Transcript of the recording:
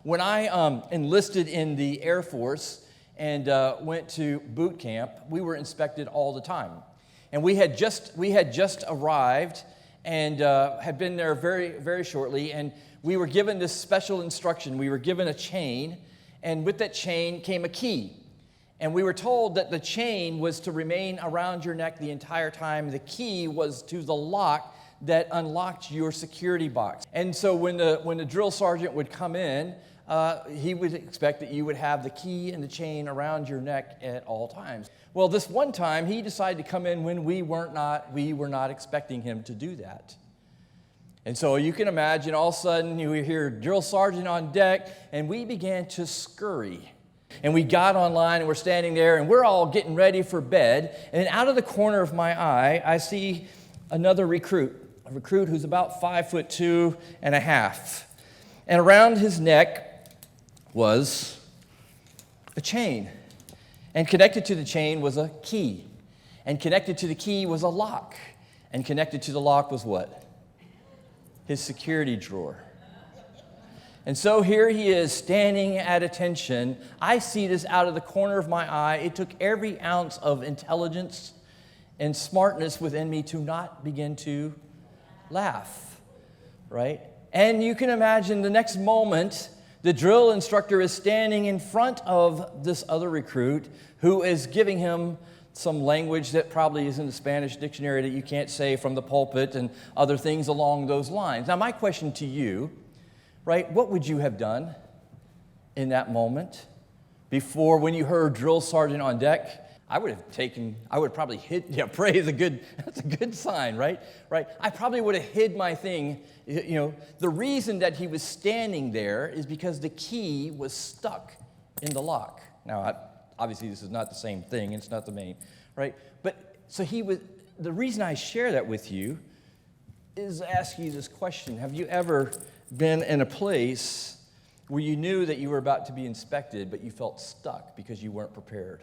When I enlisted in the Air Force and went to boot camp, we were inspected all the time. And we had just arrived and had been there very, very shortly, and we were given this special instruction. We were given a chain, and with that chain came a key. And we were told that the chain was to remain around your neck the entire time. The key was to the lock that unlocked your security box. And so when the drill sergeant would come in, he would expect that you would have the key and the chain around your neck at all times. Well, this one time, he decided to come in when we were not expecting him to do that. And so you can imagine, all of a sudden, you hear drill sergeant on deck, and we began to scurry. And we got online, and we're standing there, and we're all getting ready for bed. And out of the corner of my eye, I see another recruit, a recruit who's about 5'2.5". And around his neck was a chain. And connected to the chain was a key. And connected to the key was a lock. And connected to the lock was what? His security drawer. And so here he is standing at attention. I see this out of the corner of my eye. It took every ounce of intelligence and smartness within me to not begin to laugh, right? And you can imagine the next moment, the drill instructor is standing in front of this other recruit who is giving him some language that probably is in the Spanish dictionary that you can't say from the pulpit and other things along those lines. Now, my question to you, right, what would you have done in that moment before when you heard drill sergeant on deck? I would probably hid, praise that's a good sign, right? I probably would have hid my thing. The reason that he was standing there is because the key was stuck in the lock. Now, obviously this is not the same thing, it's not the main, right? But, so the reason I share that with you is to ask you this question. Have you ever been in a place where you knew that you were about to be inspected, but you felt stuck because you weren't prepared?